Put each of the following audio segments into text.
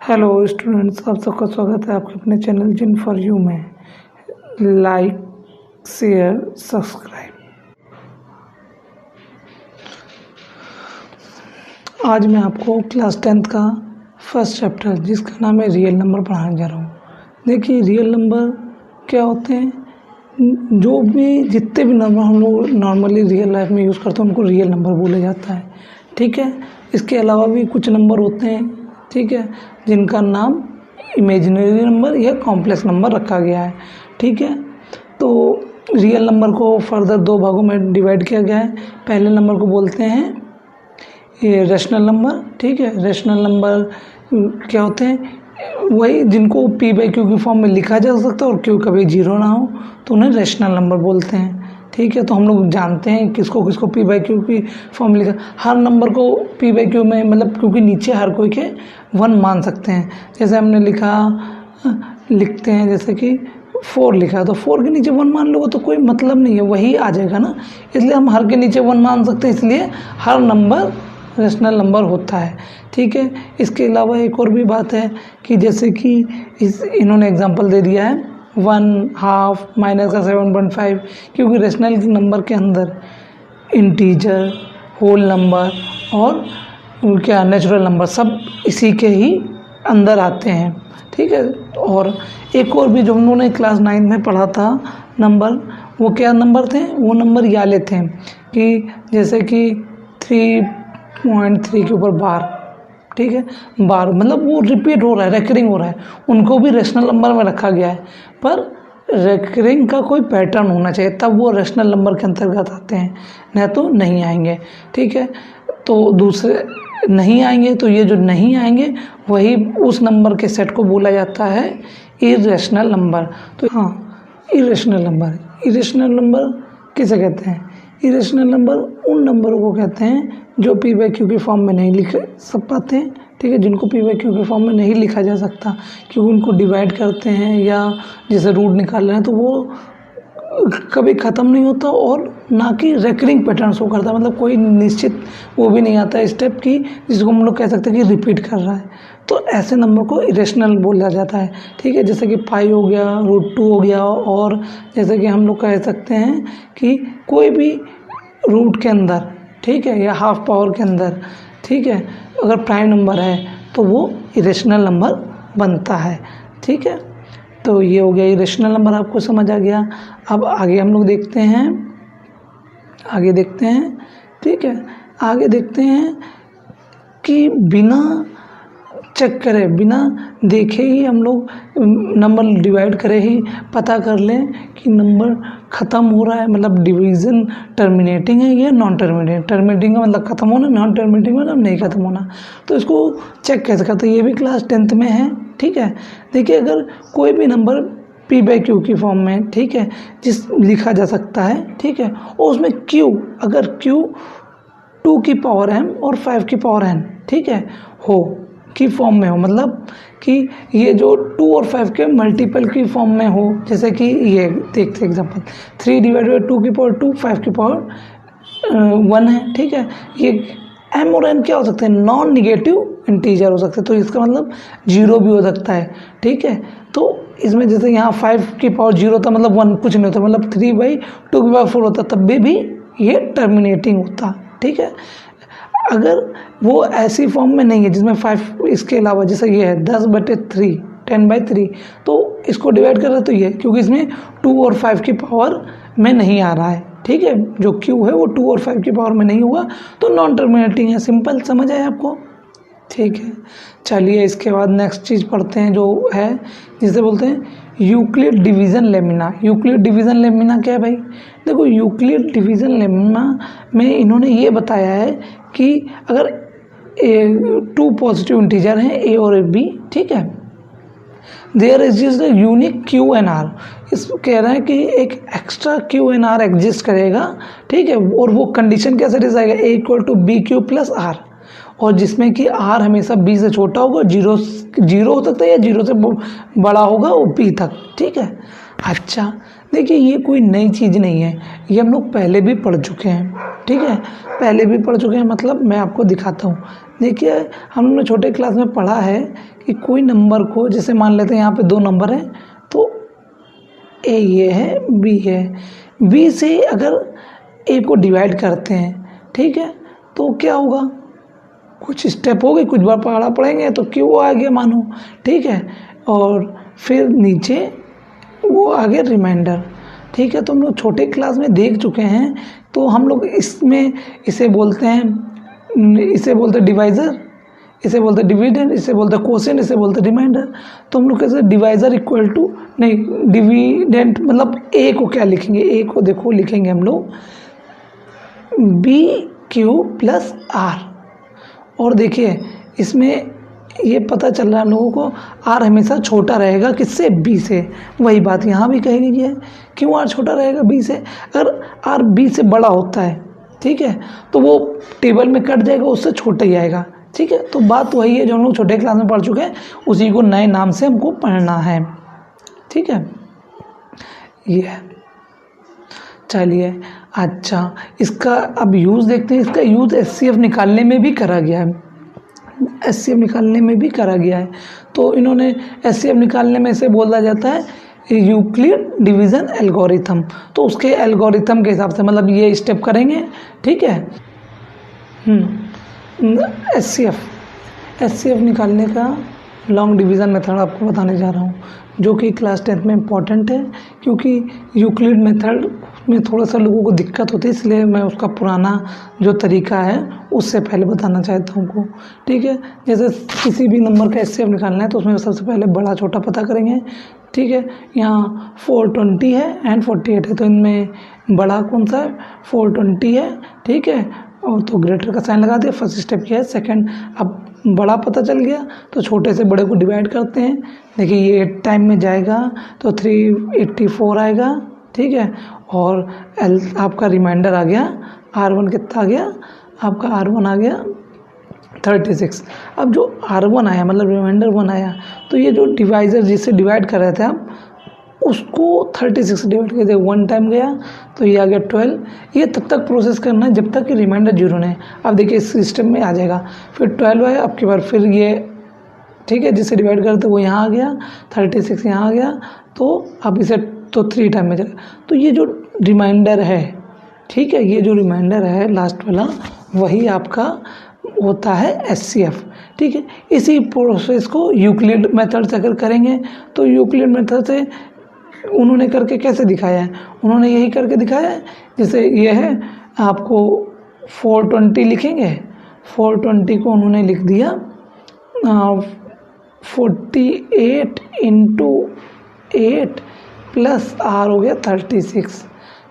Hello students, आप सबका स्वागत है आपके अपने चैनल जिन फॉर यू में। Like, share, subscribe. आज मैं आपको क्लास 10th का फर्स्ट चैप्टर जिसका नाम है रियल नंबर पढ़ाने जा रहा हूँ। देखिए, रियल नंबर क्या होते हैं, जो भी जितने भी नंबर हम लोग नॉर्मली रियल लाइफ में यूज़ करते हैं उनको रियल नंबर बोला जाता है। ठीक है, इसके अलावा भी कुछ नंबर होते हैं, ठीक है, जिनका नाम इमेजिनरी नंबर या कॉम्प्लेक्स नंबर रखा गया है। ठीक है, तो रियल नंबर को फर्दर दो भागों में डिवाइड किया गया है। पहले नंबर को बोलते हैं ये रेशनल नंबर। ठीक है, रेशनल नंबर क्या होते हैं, वही जिनको पी बाई क्यू की फॉर्म में लिखा जा सकता है और क्यू कभी जीरो ना हो तो उन्हें रेशनल नंबर बोलते हैं। ठीक है, तो हम लोग जानते हैं किसको किसको पी बाई क्यू की फॉर्म में लिखा, हर नंबर को पी बाई क्यू में, मतलब क्योंकि नीचे हर कोई के 1 मान सकते हैं। जैसे हमने लिखते हैं जैसे कि 4 लिखा तो 4 के नीचे 1 मान लोगे तो कोई मतलब नहीं है, वही आ जाएगा ना, इसलिए हम हर के नीचे 1 मान सकते हैं, इसलिए हर नंबर रेशनल नंबर होता है। ठीक है, इसके अलावा एक और भी बात है कि जैसे कि इन्होंने एग्जांपल दे दिया है 1/2 माइनस का 7.5, क्योंकि रेशनल नंबर के अंदर इंटीजर, होल नंबर और क्या नेचुरल नंबर सब इसी के ही अंदर आते हैं। ठीक है, और एक और भी जो हम लोगों ने क्लास 9 में पढ़ा था नंबर, वो क्या नंबर थे, वो नंबर ये वाले थे कि जैसे कि 3.3 के ऊपर बार। ठीक है, बार मतलब वो रिपीट हो रहा है, रेकरिंग हो रहा है, उनको भी रेशनल नंबर में रखा गया है, पर रेकरिंग का कोई पैटर्न होना चाहिए तब वो रेशनल नंबर के अंतर्गत आते हैं, नहीं तो नहीं आएंगे। ठीक है, तो दूसरे नहीं आएंगे, तो ये जो नहीं आएंगे वही उस नंबर के सेट को बोला जाता है इरेशनल नंबर। तो हाँ, इरेशनल नंबर किसे कहते हैं, इरेशनल नंबर उन नंबरों को कहते हैं जो पी बाई क्यू की फॉर्म में नहीं लिख पाते हैं। ठीक है, जिनको पी बाई क्यू के फॉर्म में नहीं लिखा जा सकता, क्योंकि उनको डिवाइड करते हैं या जैसे रूट निकाल रहे हैं तो वो कभी ख़त्म नहीं होता और ना कि रेकरिंग पैटर्न शो करता, मतलब कोई निश्चित वो भी नहीं आता स्टेप की जिसको हम लोग कह सकते हैं कि रिपीट कर रहा है, तो ऐसे नंबर को इरेशनल बोला जाता है। ठीक है, जैसे कि पाई हो गया, √2 हो गया, और जैसे कि हम लोग कह सकते हैं कि कोई भी रूट के अंदर, ठीक है, या हाफ पावर के अंदर, ठीक है, अगर प्राइम नंबर है तो वो इरेशनल नंबर बनता है। ठीक है, तो ये हो गया इरेशनल नंबर, आपको समझ आ गया। अब आगे हम लोग देखते हैं, ठीक है, आगे देखते हैं कि बिना चेक करे, बिना देखे ही हम लोग नंबर डिवाइड करे ही पता कर लें कि नंबर ख़त्म हो रहा है, मतलब डिवीज़न टर्मिनेटिंग है या नॉन टर्मिनेटिंग। टर्मिनेटिंग का मतलब ख़त्म होना, नॉन टर्मिनेटिंग मतलब नहीं ख़त्म होना, तो इसको चेक कैसे करते हैं, ये भी क्लास 10th में है। ठीक है, देखिए, अगर कोई भी नंबर पी बाई क्यू की फॉर्म में, ठीक है, जिस लिखा जा सकता है, ठीक है, और उसमें क्यू, अगर क्यू 2 की पावर m और 5 की पावर n, ठीक है, हो की फॉर्म में हो, मतलब कि ये जो 2 और 5 के मल्टीपल की फॉर्म में हो, जैसे कि ये देखते एग्जांपल 3 डिवाइड बाई 2 की पावर 2, 5 की पावर 1 है। ठीक है, ये m और n क्या हो सकते हैं, नॉन निगेटिव इंटीजर हो सकते हैं, तो इसका मतलब 0 भी हो सकता है। ठीक है, तो इसमें जैसे यहाँ 5 की पावर 0 था, मतलब 1 कुछ नहीं होता, मतलब 3/2 की पावर 4 होता, तब भी ये टर्मिनेटिंग होता। ठीक है, अगर वो ऐसी फॉर्म में नहीं है जिसमें 5, इसके अलावा जैसे ये है 10/3, 10/3, तो इसको डिवाइड कर रहे तो ये, क्योंकि इसमें 2 और 5 की पावर में नहीं आ रहा है। ठीक है, जो क्यू है वो 2 और 5 की पावर में नहीं हुआ तो नॉन टर्मिनेटिंग है। सिंपल, समझ आया आपको। ठीक है, चलिए इसके बाद नेक्स्ट चीज़ पढ़ते हैं जो है जिसे बोलते हैं Euclid division lamina. Euclid division lamina क्या है भाई, देखो, यूक्लिड डिवीज़न लेमिना में इन्होंने ये बताया है कि अगर 2 पॉजिटिव इंटीजर हैं a और b, ठीक है, there exist the unique Q and R. इस कह रहा है कि एक extra Q and R exist करेगा। ठीक है, और वो कंडीशन क्या सेटिस्फाई आएगा, a = b³ + r, और जिसमें कि r हमेशा b से छोटा होगा, 0 हो सकता है या 0 से बड़ा होगा वो b तक। ठीक है, अच्छा देखिए, ये कोई नई चीज़ नहीं है, ये हम लोग पहले भी पढ़ चुके हैं। ठीक है, पहले भी पढ़ चुके हैं, मतलब मैं आपको दिखाता हूँ। देखिए हम लोगों ने छोटे क्लास में पढ़ा है कि कोई नंबर को, जैसे मान लेते हैं यहाँ पे 2 नंबर हैं, तो ए ये है, बी है, बी से अगर ए को डिवाइड करते हैं, ठीक है, तो क्या होगा, कुछ स्टेप हो गए, कुछ बार पढ़ा पढ़ेंगे तो क्यों आ गया मानो, ठीक है, और फिर नीचे वो आ गया रिमाइंडर, ठीक है। तो हम लोग छोटे क्लास में देख चुके हैं, तो हम लोग इसमें इसे बोलते हैं डिवाइज़र, इसे बोलते हैं डिविडेंड, इसे बोलते हैं कोसेंट, इसे बोलते हैं रिमाइंडर। तो हम लोग कैसे डिवाइज़र इक्वल टू, नहीं डिविडेंड मतलब ए को क्या लिखेंगे, ए को देखो लिखेंगे हम लोग बी क्यू प्लस आर, और देखिए इसमें ये पता चल रहा है हम लोगों को आर हमेशा छोटा रहेगा किससे, बी से। वही बात यहाँ भी कही गई है, क्यों आर छोटा रहेगा बी से, अगर आर बी से बड़ा होता है, ठीक है, तो वो टेबल में कट जाएगा, उससे छोटा ही आएगा, ठीक है। तो बात वही है जो हम लोग छोटे क्लास में पढ़ चुके हैं, उसी को नए नाम से हमको पढ़ना है, ठीक है। ये चलिए, अच्छा इसका अब यूज़ देखते हैं। इसका यूज़ एचसीएफ निकालने में भी करा गया है, एचसीएफ निकालने में भी करा गया है। तो इन्होंने एचसीएफ निकालने में इसे बोला जाता है यूक्लिड डिवीज़न एल्गोरिथम। तो उसके एल्गोरिथम के हिसाब से मतलब ये स्टेप करेंगे, ठीक है। एचसीएफ निकालने का लॉन्ग डिवीज़न मेथड आपको बताने जा रहा हूँ, जो कि क्लास 10th में इम्पॉर्टेंट है, क्योंकि यूक्लिड मेथड में थोड़ा सा लोगों को दिक्कत होती है, इसलिए मैं उसका पुराना जो तरीका है उससे पहले बताना चाहता हूँ को, ठीक है। जैसे किसी भी नंबर का एचसीएफ निकालना है तो उसमें सबसे पहले बड़ा छोटा पता करेंगे, ठीक है। यहाँ 420 है एंड 48 है, तो इनमें बड़ा कौन सा है, 420 है, ठीक है, और तो ग्रेटर का साइन लगा दिया। फर्स्ट स्टेप किया है। सेकंड, अब बड़ा पता चल गया तो छोटे से बड़े को डिवाइड करते हैं। देखिए ये 8 टाइम में जाएगा तो 384 आएगा, ठीक है, और एल आपका रिमाइंडर आ गया, R1 कितना आ गया, आपका R1 आ गया 36। अब जो R1 आया मतलब रिमाइंडर 1 आया, तो ये जो डिवाइज़र जिससे डिवाइड कर रहे थे आप, उसको 36 से डिवाइड कर दिया, 1 टाइम गया तो ये आ गया 12। ये तब तक प्रोसेस करना है जब तक कि रिमाइंडर 0 नहीं। अब देखिए इस सिस्टम में आ जाएगा, फिर 12 आया, अब की बार फिर ये, ठीक है, जिससे डिवाइड करते वो यहाँ आ गया, 36 यहाँ आ गया, तो अब इसे तो 3 टाइम में जाएगा। तो ये जो रिमाइंडर है, ठीक है, ये जो रिमाइंडर है लास्ट वाला, वही आपका होता है एचसीएफ, ठीक है। इसी प्रोसेस को यूक्लिड मेथड से अगर करेंगे तो यूक्लिड मेथड से उन्होंने करके कैसे दिखाया है, उन्होंने यही करके दिखाया है। जैसे ये है, आपको 420 लिखेंगे, 420 को उन्होंने लिख दिया 48 इंटू 8 प्लस आर हो गया 36,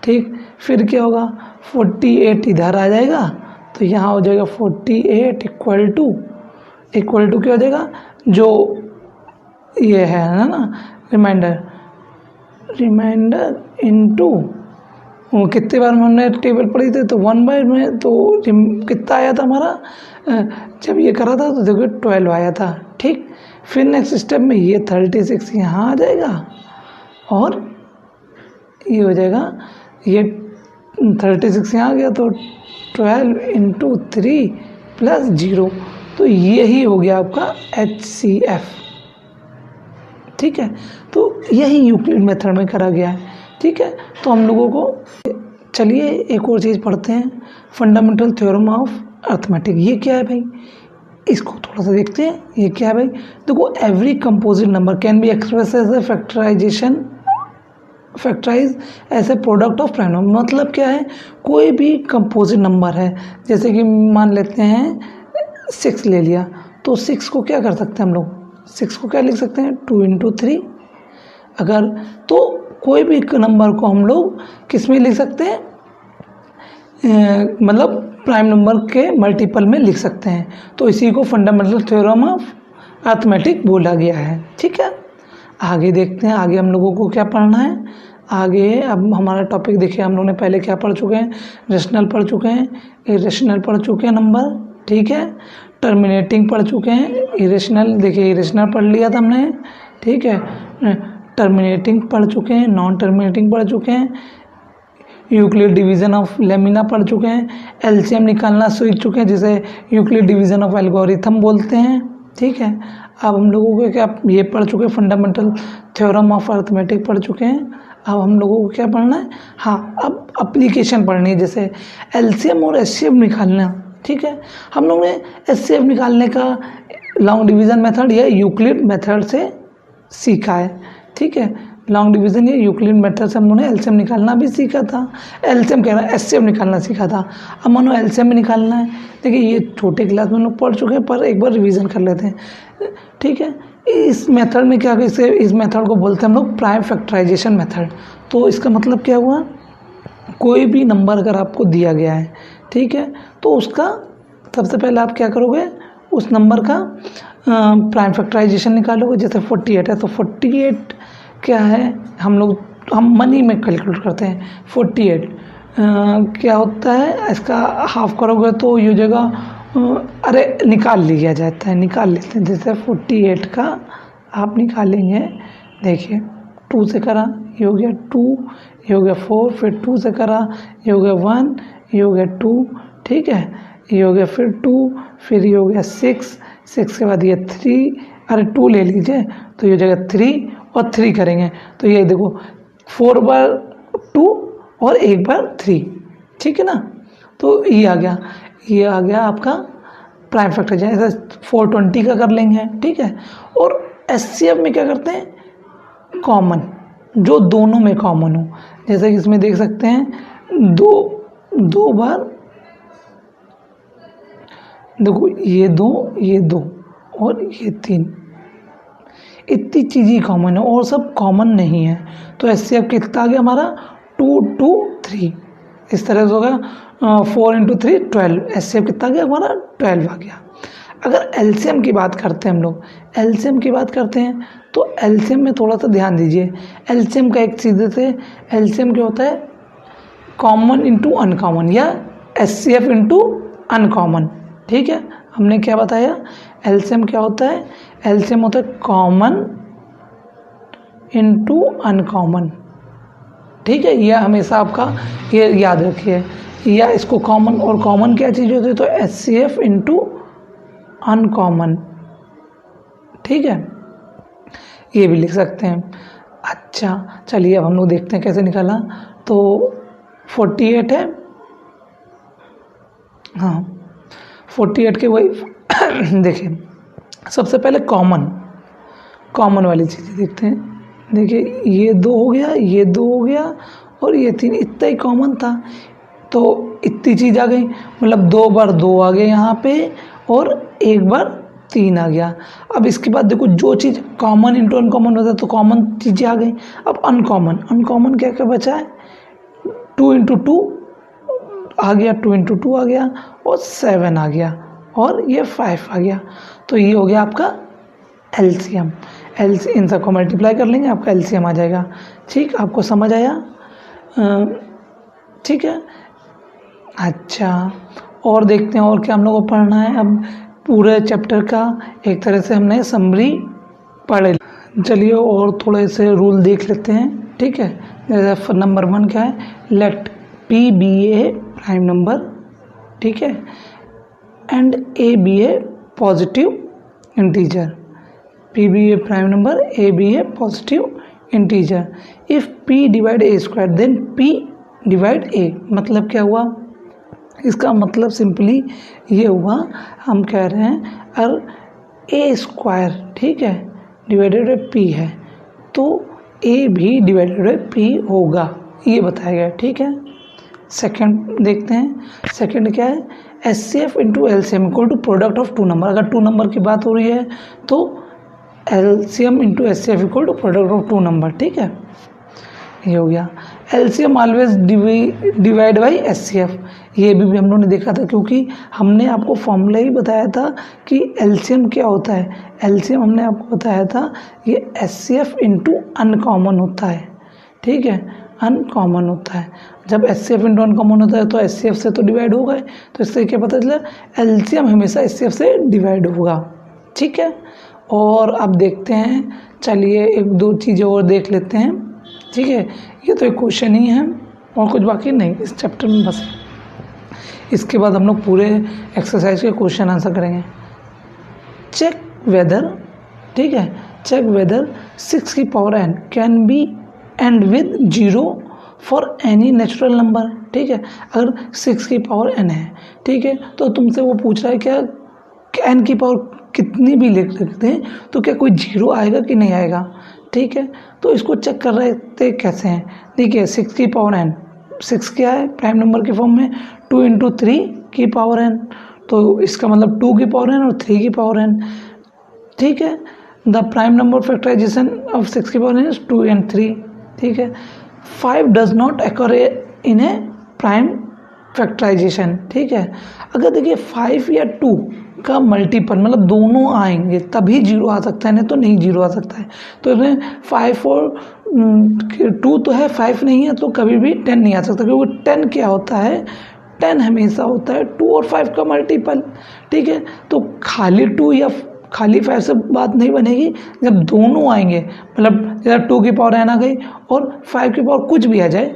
ठीक। फिर क्या होगा, 48 इधर आ जाएगा तो यहाँ हो जाएगा 48 इक्वल टू क्या हो जाएगा, जो ये है ना रिमाइंडर इनटू कितने बार हमने टेबल पढ़ी थी, तो 1 बाय में तो कितना आया था हमारा, जब ये करा था तो देखो 12 आया था, ठीक। फिर नेक्स्ट स्टेप में ये 36 यहाँ आ जाएगा और ये हो जाएगा, ये 36 यहाँ आ गया तो 12 इंटू 3 प्लस 0, तो यही हो गया आपका एचसीएफ, ठीक है। तो यही यूक्लिड मेथड में करा गया है, ठीक है। तो हम लोगों को, चलिए एक और चीज़ पढ़ते हैं, फंडामेंटल थ्योरम ऑफ अर्थमेटिक। ये क्या है भाई, इसको थोड़ा सा देखते हैं। ये क्या है भाई, देखो every composite number can be express as a factorize as a product of prime number. मतलब क्या है, कोई भी कंपोजिट नंबर है, जैसे कि मान लेते हैं 6 ले लिया, तो 6 को क्या कर सकते हैं हम लोग, 6 को क्या लिख सकते हैं, 2 इंटू 3। अगर तो कोई भी नंबर को हम लोग किस में लिख सकते हैं, मतलब प्राइम नंबर के मल्टीपल में लिख सकते हैं। तो इसी को फंडामेंटल थ्योरम ऑफ अर्थमेटिक बोला गया है, ठीक है। आगे देखते हैं, आगे हम लोगों को क्या पढ़ना है। आगे अब हमारा टॉपिक देखिए, हम लोगों ने पहले क्या पढ़ चुके हैं, रेशनल पढ़ चुके हैं, इरेशनल पढ़ चुके हैं नंबर, ठीक है। टर्मिनेटिंग पढ़ चुके हैं, इरेशनल, देखिए इरेशनल पढ़ लिया था हमने, ठीक है। टर्मिनेटिंग पढ़ चुके हैं, नॉन टर्मिनेटिंग पढ़ चुके हैं, यूक्लिड डिवीज़न ऑफ लेमिना पढ़ चुके हैं, एलसीएम निकालना सीख चुके हैं जिसे यूक्लिड डिवीज़न ऑफ एल्गोरिथम बोलते हैं। ठीक है, अब हम लोगों को क्या ये पढ़ चुके हैं, फंडामेंटल थ्योरम ऑफ अर्थमेटिक पढ़ चुके हैं। अब हम लोगों को क्या पढ़ना है, हाँ अब एप्लीकेशन पढ़नी है, जैसे एलसीएम और एचसीएफ निकालना। ठीक है, हम लोग ने एचसीएफ निकालने का लॉन्ग डिवीज़न मेथड या यूक्लिड मेथड से सीखा है। ठीक है, लॉन्ग डिवीज़न या यूक्लिड मेथड से हम लोगों ने एलसीएम निकालना भी सीखा था, एलसीएम कह रहा है एचसीएफ निकालना सीखा था। अब मानो एलसीएम में निकालना है, देखिए ये छोटे क्लास में हम लोग पढ़ चुके हैं पर एक बार रिवीजन कर लेते हैं। ठीक है, इस मेथड में क्या इस मेथड को बोलते हैं हम लोग प्राइम फैक्टराइजेशन मेथड। तो इसका मतलब क्या हुआ, कोई भी नंबर अगर आपको दिया गया है, ठीक है, तो उसका सबसे पहले आप क्या करोगे, उस नंबर का प्राइम फैक्टराइजेशन निकालोगे। जैसे 48 है तो 48 क्या है, हम मनी में कैलकुलेट करते हैं। 48 क्या होता है, इसका हाफ करोगे तो ये जगह अरे निकाल लिया जाता है, निकाल लेते हैं। जैसे 48 का आप निकालेंगे, देखिए 2 से करा ये हो गया 2, ये हो गया 4, फिर 2 से करा ये हो गया 1, ये हो गया 2, ठीक है, ये हो गया फिर 2, फिर ये हो गया 6 के बाद ये 3, अरे 2 ले लीजिए तो ये जगह 3 और 3 करेंगे तो ये देखो 4 बार 2 और 1 बार 3, ठीक है ना। तो ये आ गया आपका प्राइम फैक्टर। जैसे 420 का कर लेंगे, ठीक है। और एचसीएफ में क्या करते हैं, कॉमन, जो दोनों में कॉमन हो। जैसे कि इसमें देख सकते हैं दो बार देखो, ये दो और ये 3, इतनी चीज़ें कॉमन है और सब कॉमन नहीं है। तो एचसीएफ कितना आ गया हमारा 2 2 3, इस तरह से होगा 4 × 3 12। एचसीएफ कितना आ गया हमारा 12 आ गया। अगर एलसीएम की बात करते हैं हम लोग, एलसीएम की बात करते हैं तो एलसीएम में थोड़ा सा ध्यान दीजिए। एलसीएम का एक सीधे से एलसीएम क्या होता है, कॉमन इंटू अनकॉमन या एचसीएफ इंटू अनकॉमन। ठीक है, हमने क्या बताया, एलसीएम क्या होता है, एलसीएम होता है कॉमन इंटू अनकॉमन। ठीक है, यह हमेशा आपका ये याद रखिए, या इसको कॉमन, और कॉमन क्या चीज़ होती है तो एचसीएफ इंटू अनकॉमन। ठीक है, ये भी लिख सकते हैं। अच्छा चलिए अब हम लोग देखते हैं कैसे निकाला। तो 48 है, हाँ 48 के वही देखिए सबसे पहले कॉमन वाली चीज़ें देखते हैं। देखिए ये 2 हो गया, ये 2 हो गया और ये 3, इतना ही कॉमन था तो इतनी चीज़ आ गई, मतलब 2 बार 2 आ गए यहाँ पे और 1 बार 3 आ गया। अब इसके बाद देखो जो चीज़ कॉमन इंटू अनकॉमन होता है तो कॉमन चीज़ें आ गई। अब अनकॉमन क्या क्या बचा है, 2 × 2 आ गया, 2 × 2 आ गया और 7 आ गया और ये 5 आ गया। तो ये हो गया आपका एलसीएम। इन सबको मल्टीप्लाई कर लेंगे, आपका एलसीएम आ जाएगा। ठीक, आपको समझ आया, ठीक है। अच्छा और देखते हैं और क्या हम लोगों को पढ़ना है। अब पूरे चैप्टर का एक तरह से हमने समरी पढ़, चलिए और थोड़े से रूल देख लेते हैं। ठीक है, जैसे नंबर 1 क्या है, let P be a prime number, ठीक है, and A be a positive integer. P be a prime number, A be a positive integer. If P divide A² then P divide A। मतलब क्या हुआ, इसका मतलब simply ये हुआ, हम कह रहे हैं अगर A², ठीक है, डिवाइडेड बाई P है तो A भी डिवाइडेड बाई P होगा, ये बताया गया। ठीक है, सेकंड देखते हैं। सेकंड क्या है, HCF into LCM equal to product of 2 number. अगर 2 नंबर की बात हो रही है तो LCM into HCF equal to product of 2 number. ठीक है, ये हो गया। LCM always divide by HCF, ये भी हम लोगों ने देखा था, क्योंकि हमने आपको फॉर्मूला ही बताया था कि एलसीएम क्या होता है। एलसीएम हमने आपको बताया था ये एचसीएफ इंटू अनकॉमन होता है। ठीक है, अनकॉमन होता है। जब एचसीएफ इंटू अनकॉमन होता है तो एचसीएफ से तो डिवाइड हो गए, तो इससे क्या पता चला, एलसीएम हमेशा एचसीएफ से डिवाइड होगा। ठीक है, और अब देखते हैं, चलिए 1 2 चीज़ें और देख लेते हैं। ठीक है, ये तो एक क्वेश्चन ही है, और कुछ बाकी नहीं इस चैप्टर में बस। इसके बाद हम लोग पूरे एक्सरसाइज के क्वेश्चन आंसर करेंगे। चेक वेदर, ठीक है, चेक वेदर 6 की power n can be and with 0 for any natural number, ठीक है। अगर 6 की पावर n है, ठीक है, तो तुमसे वो पूछ रहा है क्या n की पावर कितनी भी लिख सकते हैं तो क्या कोई 0 आएगा कि नहीं आएगा, ठीक है। तो इसको चेक कर रहे थे कैसे हैं, देखिए 6 की पावर n, 6 क्या है प्राइम नंबर के फॉर्म में 2 × 3 की पावर n, तो इसका मतलब 2 की पावर n और 3 की पावर n, ठीक है। The prime number factorization of 6 की पावर n इज 2 and 3, ठीक है। 5 does not occur in a prime factorization, ठीक है। अगर देखिए 5 या 2 का मल्टीपल मतलब दोनों आएंगे तभी 0 आ सकता है, नहीं तो नहीं 0 आ सकता है। तो इसमें 5 और 2 तो है, 5 नहीं है, तो कभी भी 10 नहीं आ सकता, क्योंकि 10 क्या होता है, 10 हमेशा होता है 2 और 5 का मल्टीपल, ठीक है। तो खाली 2 या खाली 5 से बात नहीं बनेगी, जब दोनों आएंगे, मतलब जब 2 की पावर n आ गई और 5 की पावर कुछ भी आ जाए,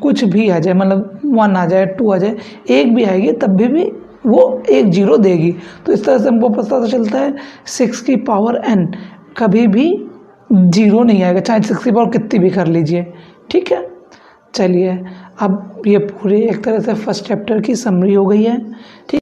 कुछ भी आ जाए, मतलब 1 आ जाए, 2 आ जाए, एक भी आएगी तब भी वो एक 0 देगी। तो इस तरह से हमको पता चलता है 6 की पावर n कभी भी 0 नहीं आएगा, चाहे 6 की पावर कितनी भी कर लीजिए, ठीक है। चलिए अब ये पूरे एक तरह से फर्स्ट चैप्टर की समरी हो गई है, ठीक।